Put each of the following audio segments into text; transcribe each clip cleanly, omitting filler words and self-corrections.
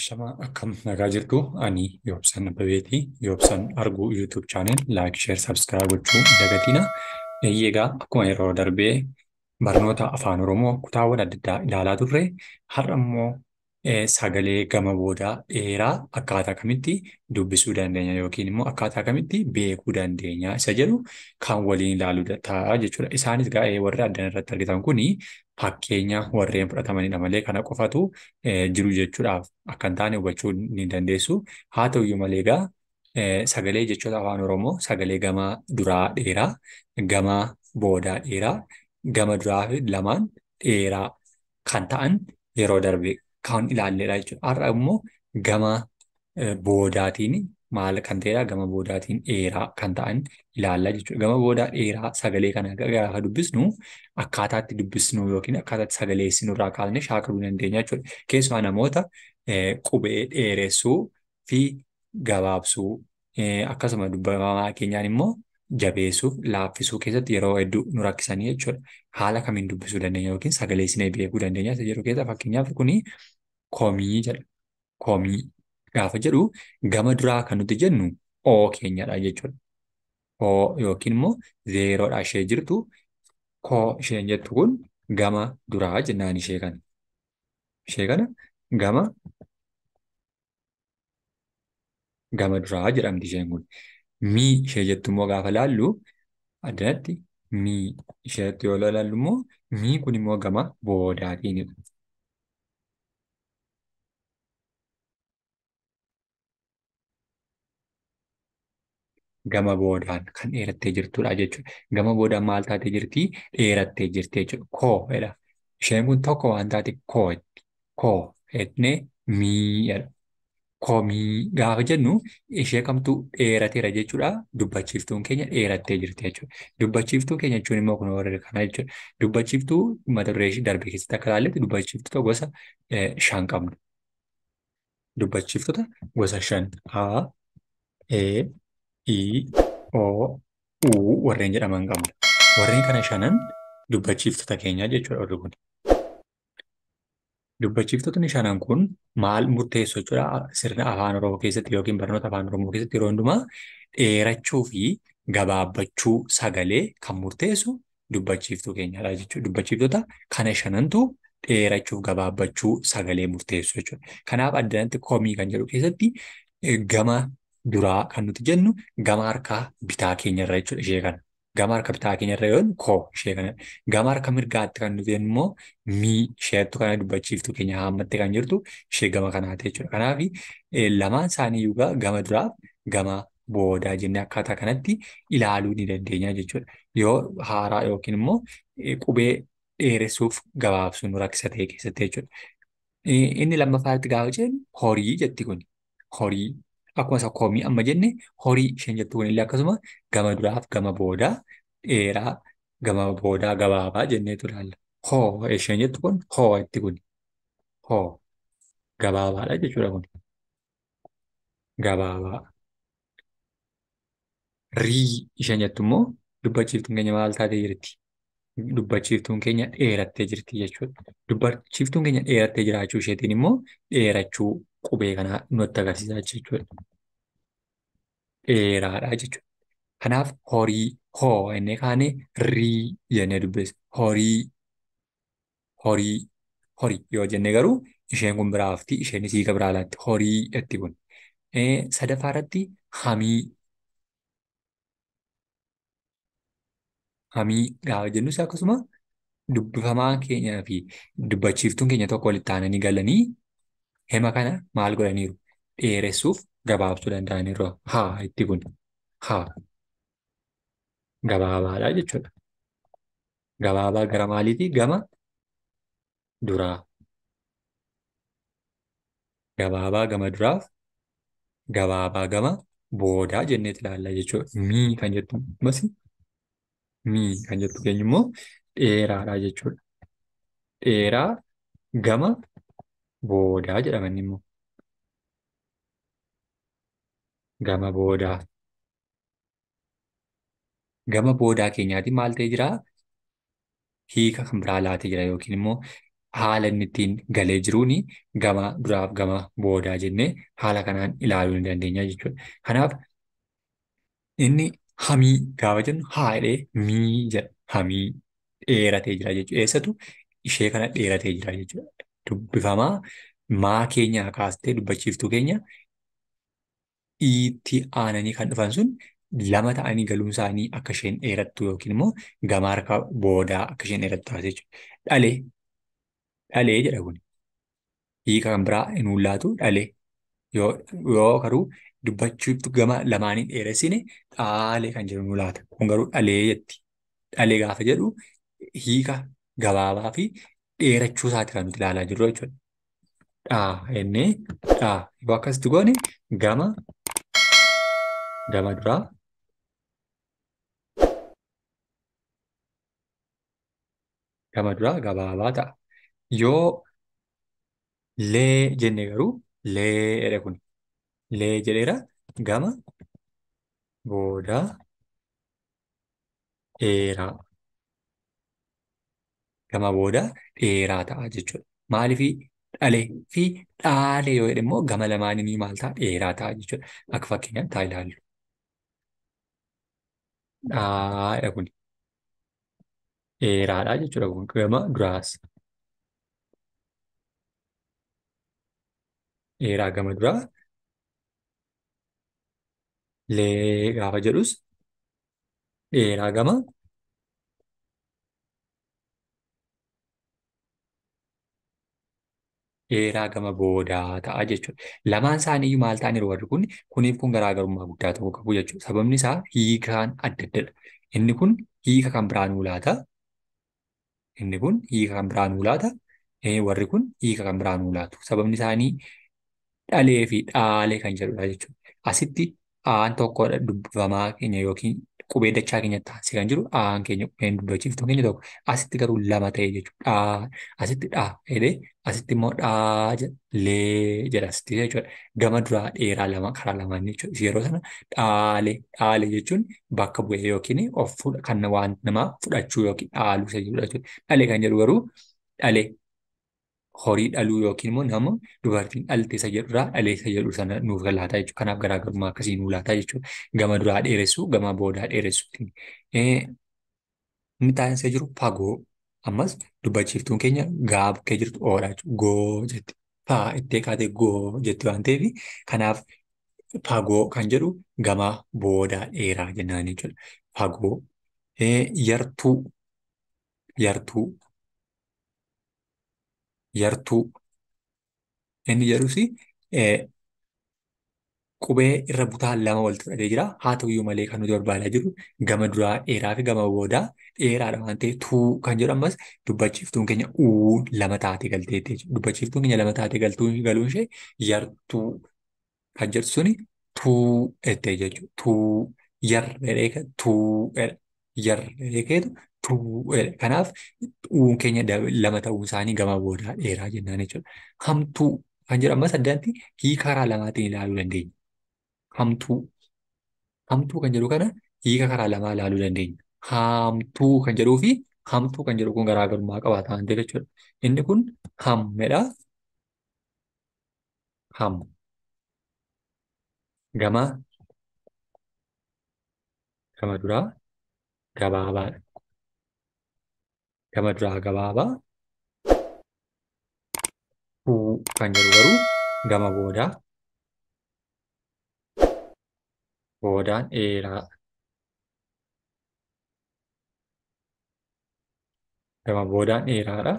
Shamaa akkam nagaa jirtu ani Yoobsan Abbabeetii. Yoobsan Arguu YouTube channel like, share, subscribe gochuu hin dagatina. Egaa akkuma yeroo darbee barnoota afaan Oromoo kutaawwan adda addaa ilaalaa turre har'a immoo sagalee gama boodaa dheeraa akkaataa kamitti dubbisuu dandeenya yookiin immoo akkaataa kamitti beekuu dandeenya isa jedhu kan waliin ilaaluu ta'a jechuudha. Isaanis gaa'ee warri addana irratti argitan kuni fakkeenya warreen fudhatamanidha malee kana qofatu jiru jechuudhaaf akka hin taane hubachuu ni dandeessu. Haa ta'uyyuu malee egaa sagalee jechoota afaan Oromoo sagalee gama duraa dheeraa, gama boodaa dheeraa, gama duraa fi lamaan dheeraa kan ta'an yeroo darbe kan ilaalledha jechuudha. Har'a immoo gama boodaatiin maal kan ta'edha? Gama boodaatiin dheeraa kan ta'an ilaalla jechuudha. Gama boodaa dheeraa sagalee kana gaafa dubbisnu akkaataa itti dubbisnu yookiin akkaataa itti sagaleessinu irraa kaasnee shaakaluu dandeenya jechuudha. Keessumaa namoota qubee dheeressuu fi gabaabsuu akkasuma dubbamaa keenyaan immoo jabeessuuf laaffisuu keessatti yeroo hedduu nu rakkisanii jechuudha. Haala kamiin dubbisuu dandeenya yookiin sagaleessinee beekuu dandeenya isa jedhu keessa fakkeenyaaf kuni komii jedha. Komii gaafa jedhu gama duraa kan nuti jennu oo keenyadha jechuudha. Oo yookiin immoo zeeroodha ishee jirtu koo isheen jettu kun gama duraa jennaan ishee kana. Ishee kana gama duraa jedhamti isheen kun. Mii ishee jettu immoo gaafa laallu addanatti mii isheetti yoo laallu immoo mii kun immoo gama boodaatiinidha. Gama boodaan kan dheerattee jirtudha jechuudha. Gama boodaan maal taatee jirti? Dheerattee jirti jechuudha. Koo jedha. Isheen kun tokko waan taate koo jetti. Koo jedhee mii jedha. Komii gaafa jennu ishee kamtu dheerateera jechuudha. Dubbachiiftuun keenya dheerattee jirti jechuudha. Dubbachiiftuu keenya jechuun immoo kun warra kana jechuudha. Dubbachiiftuu mata duree ishee darbe keessatti akka ilaalletti dubbachiiftoota gosa 5 qabna. Dubbachiiftota gosa 5 A, E, I, O, U warreen jedhaman qabna. Warreen kana 5 dubbachiiftota keenya jechuudha warri kun. Dubbachiiftotni 5 kun maal murteessu jechuudha sirna afaan Oromoo keessatti yookiin barnoota afaan Oromoo keessatti yeroo hundumaa dheerachuu fi gabaabbachuu sagalee kan murteessu dubbachiiftuu keenyadha jechuudha. Dubbachiiftota kana 5tu dheerachuuf gabaabbachuu sagalee murteessu jechuudha. Kanaaf addanatti komii kan jedhu keessatti gama duraa kan nuti jennu gama harka bitaa keenyarra jechuudha ishee kana. Gama harka bitaa keenyarra yoon koo ishee kana. Gama harka mirgaatti kan nuti jennu immoo mii isheettu kana dubbachiiftuu keenya haammattee kan jirtu ishee gama kanaati jechuudha. Kanaaf lamaan isaanii iyyuu gama duraaf gama boodaa jennee akkaataa kanatti ilaaluu ni dandeenya jechuudha. Yoo haaraa yookiin immoo qubee dheeressuuf gabaabsuun rakkisa ta'e keessatti jechuudha. Inni lammaffaatti gaafa jennu horii jetti kun. Horii akkuma isa komii amma jenne horii isheen jettu kun illee akkasuma gama duraaf gama boodaa dheeraa gama boodaa gabaabaa jenneetu ilaalla. Hoo isheen jettu kun hoo itti kun. Hoo gabaabaadha jechuudha kun. Gabaabaa. Rii isheen jettu immoo dubbachiiftuun keenya maal taatee jirti? Dubbachiiftuun keenya dheerattee jirti jechuudha. Dubbachiiftuun keenya dheerattee jiraachuu isheetiin immoo dheerachuu qubee kanaa nutti agarsiisa jechuudha. Dheeraadha jechuudha. Kanaaf horii hoo innee kaanee rii jennee dubbisa. Horii yoo jenne garuu isheen kun biraa hafti isheen hiika biraa laatti horii jetti kun. Sadaffaa irratti hamii gaafa jennus akkasuma dubbifamaa keenyaa fi dubbachiiftuun keenya tokko walitti aananii galanii hema kana maal godhaniiru? Dheeressuuf gabaabsuu danda'aniiru. Haa itti kun. Haa. Gabaabaadha jechuudha. Gabaabaa gara maaliitii? Gama duraa. Gabaabaa gama duraaf gabaabaa gama boodaa jenneet ilaalla jechuudha. Mii kan jettu masi mii kan jettu keenya immoo dheeraadha jechuudha. Dheeraa gama boodaa jedhaman immoo. Gama boodaa. Gama boodaa keenyaatiin maal ta'ee jira? Hiika kan biraa laatee jira yookiin immoo haala inni ittiin galee jiruuni gama duraaf gama boodaa jennee haala kanaan ilaaluu ni dandeenya jechuudha. Kanaaf inni hamii gaafa jennu haadhee mii jedha. Hamii dheeratee jira jechuudha. Eessatu ishee kana dheeratee jira jechuudha. Dubbifamaa maa keenyaa kaastee dubbachiiftuu keenya itti aananii kan dhufan sun lama ta'anii galuun isaanii akka isheen dheerattu yookiin immoo gama harka boodaa akka isheen dheerattu taasisa jechuudha. Dhalee dhalee jedha kun hiika kan biraa hin laatu dhalee yoo garuu dubbachiiftu gama lamaanii dheeressine dhaalee kan jedhu nu laata. Kun garuu dhalee jetti. Dhalee gaafa jedhu hiika gabaabaa fi dheerachuu isaati kan nuti ilaalaa jirru jechuudha. Innee yoo akkasitti goone gama duraa gabaabaa ta'a. Yoo lee jenne garuu lee kun lee jedheera gama boodaa dheeraa ta'a jechuudha. Maaliifii dhalee fi dhaalee yoo jedhe immoo gama lamaanii maal ta'a dheeraa ta'a jechuudha. Akka fakkeenyaatti taa ilaallu. Dhaadha kun dheeraadha jechuudha. Kun gama duraas dheeraa gama duraa lee gaafa jedhus dheeraa gama boodaa ta'a jechuudha. Lamaan isaanii maal ta'aniiru warri kun kuniif kun garaagarummaa guddaa ta'uu qabu jechuudha. Sababni isaa hiikaan adda addadha. Inni kun hiika kan biraan laata. Inni kun hiika kan biraan laata. Warri kun hiika kan biraan laatu. Sababni isaanii dhalee fi dhaalee kan jedhudha jechuudha. Asitti aan tokkodha dubbifamaa keenya yookiin qubee dachaa keenyatti taasisee kan jiru aan keenya qubeen dubbachiiftuu keenya tokko. Asitti garuu lama ta'e jechuudha. Asitti jedhee asitti immoo lee jedha asitti jechuudha. Gama duraa dheeraa lama karaa lamaan jechuudha. Yeroo sana dhaalee jechuun bakka bu'ee yookiin kan waan namaa fudhachuu yookiin dhaaluu isa jedhudha jechuudha. Dhalee kan jedhu garuu dhalee horii dhaluu yookiin immoo nama dubartiin dhalte isa jedhurraa dhalee isa jedhu sana nuuf laata jechuudha. Kanaaf garaagarummaa akkasii nuuf laata jechuudha. Gama duraa dheeressuu, gama boodaa dheeressuu. Inni taasisaa jiru fagoo. Ammas dubbachiiftuun keenya gaa bukkee jirtu oodha jechuudha. Goo jetti. Faa ittee kaatee goo jetti waan ta'eef kanaaf fagoo kan jedhu gama boodaa dheeraa jennaan jechuudha. Fagoo. Yartuu. Inni jedhus qubee irra butaa lama walitti fudhatee jira. Haa ta'uyyuu malee kan nuti barbaadaa jirru gama duraa dheeraa fi gama boodaa dheeraadha waan ta'eef tuu kan jedhu ammas dubbachiiftuun keenya lama taatee galteetti jechuudha. Dubbachiiftuun keenya lama taatee galuun ishee yartuu kan jedhu suni tuu ettee jechuudha. Tuu yarree keetu tuu. Kanaaf uun keenya lama ta'uu isaanii gama boodaa dheeraa jennaan jechuudha. Hamtuu kan jedhu ammas addaatti hiika karaa lamaatiin ilaaluu dandeenya. Hamtuu kan jedhu kana hiika karaa lamaa ilaaluu dandeenya. Haamtuu kan jedhuu fi hamtuu kan jedhu kun garaagarummaa qabaata waan ta'eef jechuudha. Inni kun hammedha. Gama duraa gabaabaadha. Gama duraa gabaabaa. Kan jedhu garuu gama boodaan dheeraa. Gama boodaan dheeraadha.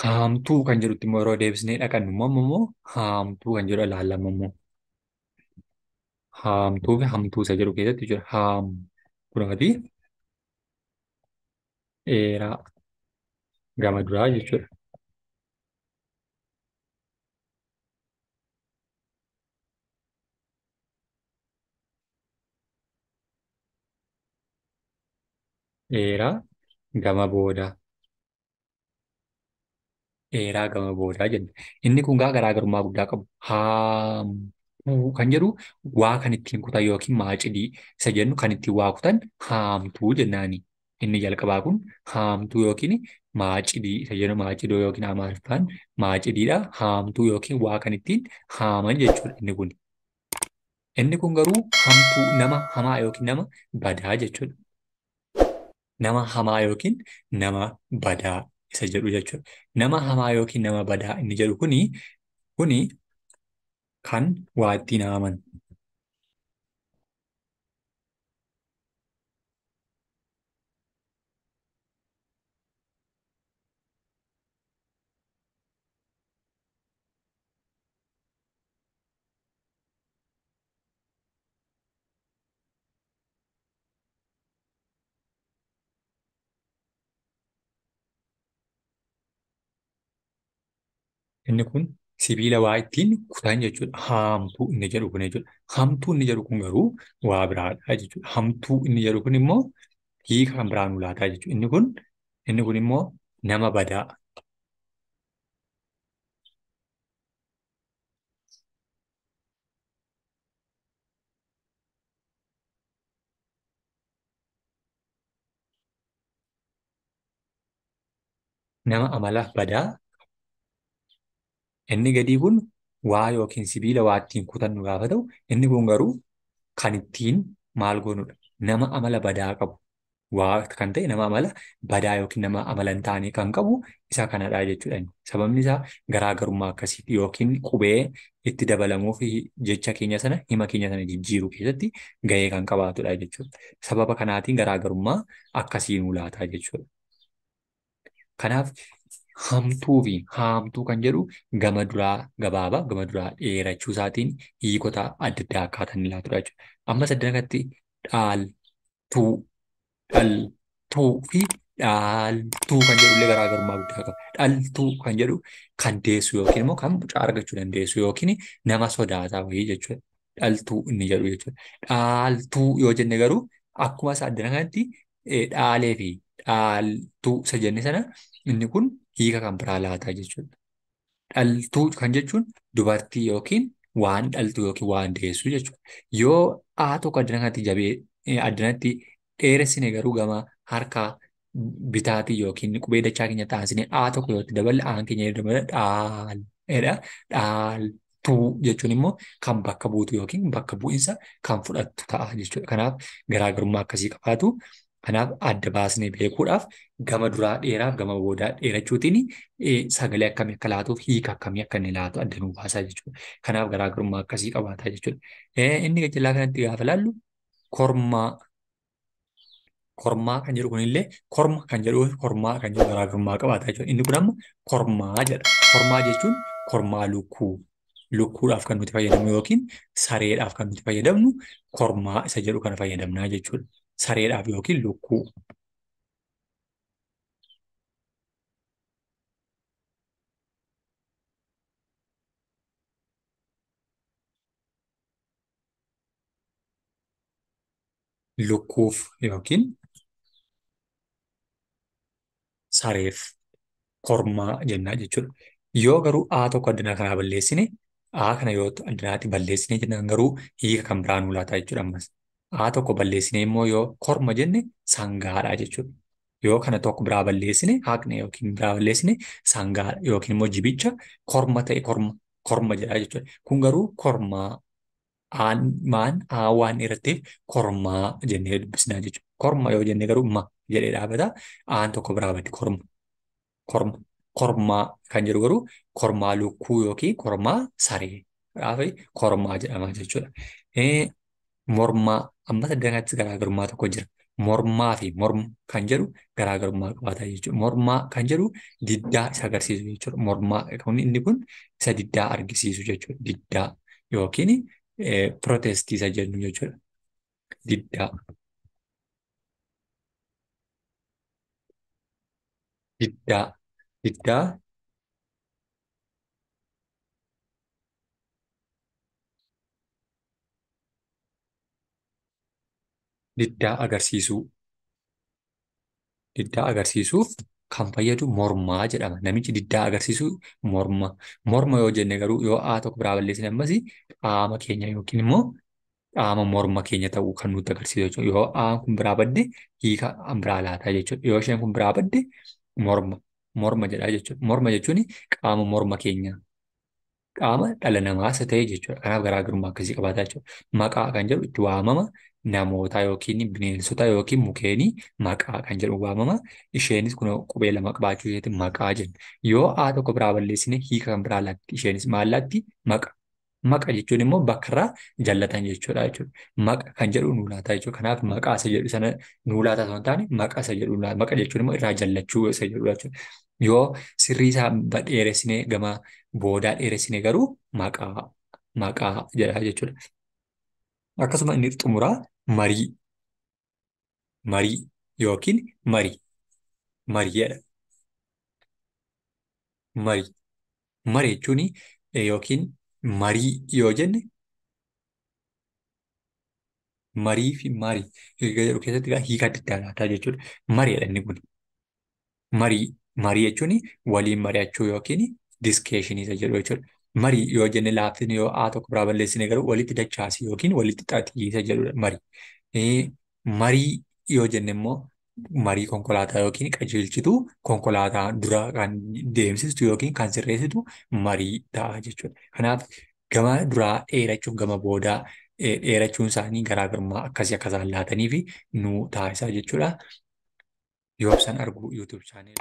Haamtuu kan jedhutti immoo yeroo deebisnee dhaqannu immoo haamtuu kan jedhu ilaallama immoo. Haamtuu fi hamtuu isa jedhu keessatti jira. Kunaati dheeraa gama duraa jechuudha. Dheeraa gama boodaa. Dheeraa gama boodaa jenna. Inni kun garaagarummaa guddaa qabu. Haamtuu kan jedhu waa kan ittiin kutan yookiin maacidii isa jennu kan ittiin waa kutan haamtuu jennaani. Inni jalqabaa kun haamtuu yookiin maacidii isa jedhu maacidoo yookiin Amaariffaan maacidiidha. Haamtuu yookiin waa kan ittiin haaman jechuudha inni kun. Inni kun garuu hamtuu nama hamaa yookiin nama badaa jechuudha. Nama hamaa yookiin nama badaa isa jedhu jechuudha. Nama hamaa yookiin nama badaa inni jedhu kuni kan waa ittiin haaman. Inni kun sibiila waa ittiin kutan jechuudha. Haamtuu inni jedhu kun jechuudha. Hamtuu inni jedhu kun garuu waa biraadha jechuudha. Hamtuu inni jedhu kun immoo hiika kan biraa nu laataa jechuudha. Inni kun immoo nama badaa. Nama amala badaa. Inni gadii kun waa yookiin sibiila waa ittiin kutannu gaafa ta'u, inni kun garuu kan ittiin maal goonudha. Nama amala badaa qabu. Waa kan ta'e nama amala badaa yookiin nama amala hin taane kan qabu isa kanadha jechuudha. Sababni isaa garaagarummaa akkasiiti yookiin qubee itti dabalamuu fi jecha keenya sana hima keenya sana jijjiiruu keessatti gahee kan qabaatudha jechuudha. Sababa kanaatiin garaagarummaa akkasii nu laataa jechuudha. Kanaaf hamtuu fi haamtuu kan jedhu gama duraa gabaabaa gama duraa dheerachuu isaatiin hiikota adda addaa akkaataa inni laatudha jechuudha. Amma saddanatti dhaaltuu dhaltuu fi dhaaltuu kan jedhullee garaagarummaa guddaa qaba. Dhaltuu kan jedhu kan deessu yookiin immoo kan mucaa argachuu dandeessu yookiin nama sodaataa wayii jechuudha. Dhaltuu inni jedhu jechuudha. Dhaaltuu yoo jenne garuu akkuma isa addana kanatti dhaalee fi dhaaltuu isa jenne sana inni kun hiika kan biraa laataa jechuudha. Dhaltuu kan jechuun dubartii yookiin waan dhaltuu yookiin waan deessu jechuudha. Yoo tokko addana kanatti jabee addanatti dheeressine garuu gama harka bitaatii yookiin qubee dachaa keenya taasisnee tokko yoo itti daballe keenya dabala dhaaledha. Dhaaltuu jechuun immoo kan bakka buutu yookiin bakka bu'insa kan fudhattu ta'a jechuudha. Kanaaf garaagarummaa akkasii qabaatu. Kanaaf adda baasnee beekuudhaaf gama duraa dheeraaf gama boodaa dheerachuutiin sagalee akkamii akka laatuuf hiika akkamii akka inni laatu adda nu baasaa jechuudha. Kanaaf garaagarummaa akkasii qabaataa jechuudha. Inni gajjallaa kanatti gaafa laallu kormaa. Kormaa kan jedhu kunillee korma kan jedhuu fi kormaa kan jedhu garaagarummaa qabaataa jechuudha. Inni kun amma kormaa jedha. Kormaa jechuun kormaa lukkuu. Lukkuudhaaf kan nuti fayyadamnu yookiin sareedhaaf kan nuti fayyadamnu kormaa isa jedhu kana fayyadamnaa jechuudha. Sareedhaaf yookiin lukkuu. Lukkuuf yookiin sareef kormaa jennaa jechuudha. Yoo garuu tokko addunyaa kanaa balleessine kana yoo addunyaatti balleessine jennaan garuu hiika kan biraa nu laataa jechuudha ammas. Tokko balleessine immoo yoo korma jenne sangaadha jechuudha. Yoo kana tokko biraa balleessine haaqne yookiin biraa balleessine sangaadha yookiin immoo jibicha korma ta'e korma jedha jechuudha. Kun garuu kormaa waan irrattiif kormaa jennee dubbisnaa jechuudha. Korma yoo jenne garuu jedhee dhaabata. Tokko biraa baddi korma. Kormaa kan jedhu garuu kormaa lukkuu yookiin kormaa saree kormaa jedhama jechuudha. Mormaa amma saddanaatti garaagarummaa tokko jira. Mormaa fi morma kan jedhu garaagarummaa qabaata jechuudha. Mormaa kan jedhu diddaa isa agarsiisu jechuudha. Mormaa inni kun isa diddaa argisiisu jechuudha. Diddaa yookiin protestii isa jennu jechuudha. Diddaa. Diddaa. Diddaa. Diddaa agarsiisuu. Diddaa agarsiisuuf kan fayyadu mormaa jedhama. Namichi diddaa agarsiisu morma. Morma yoo jenne garuu yoo tokko biraa balleessine ammas qaama keenya yookiin immoo qaama morma keenya ta'uu kan nutti agarsiisu jechuudha. Yoo aan kun biraa badde hiika biraa laataa jechuudha. Yoo isheen kun biraa badde morma morma jedhaa jechuudha. Morma jechuun qaama morma keenyaa. Qaama dhala namaas ta'e jechuudha. Kanaaf garaagarummaa akkasii qabaata jechuudha. Maqaa kan jedhu itti waamama namootaa yookiin bineensota yookiin mukeenii maqaa kan jedhu waamama. Isheenis kun qubee lama qabaachuu isheetiin maqaa jenna. Yoo A tokko biraa balleessine hiika kan biraa laatti. Isheenis maal laatti? Maqa. Maqa jechuun immoo bakkarraa jallatan jechuudha jechuudha. Maqa kan jedhu nuu laata jechuudha. Kanaaf maqaa isa jedhu sana nuu laata osoo hin taane maqa isa jedhu maqa jechuun immoo irraa jallachuu isa jedhudha jechuudha. Yoo sirrii isaa dheeressinee gama boodaa dheeressine garuu maqaa jedha jechuudha. Akkasuma inni xumuraa marii marii yookiin marii jedha. Marii jechuun yookiin marii yoo jenne marii fi marii hiika jedhu keessatti hiika adda addaa laata jechuudha. Mariidha inni kun. Marii jechuun waliin mari'achuu yookiin diskeeshinii isa jedhu jechuudha. Marii yoo jenne laaffisni yoo A tokko biraa balleessine garuu walitti dachaasii yookiin walitti xaxii isa jedhudha marii. Marii yoo jenne immoo marii konkolaataa yookiin qajeelchituu konkolaataa dura kan deemsistu yookiin kan sirreessitu marii ta'a jechuudha. Kanaaf gama duraa dheerachuuf gama boodaa dheerachuun isaanii garaagarummaa akkasii akka isaan laatanii fi nuu taasisaa jechuudha. Yoo ibsan argu YouTube chaanel.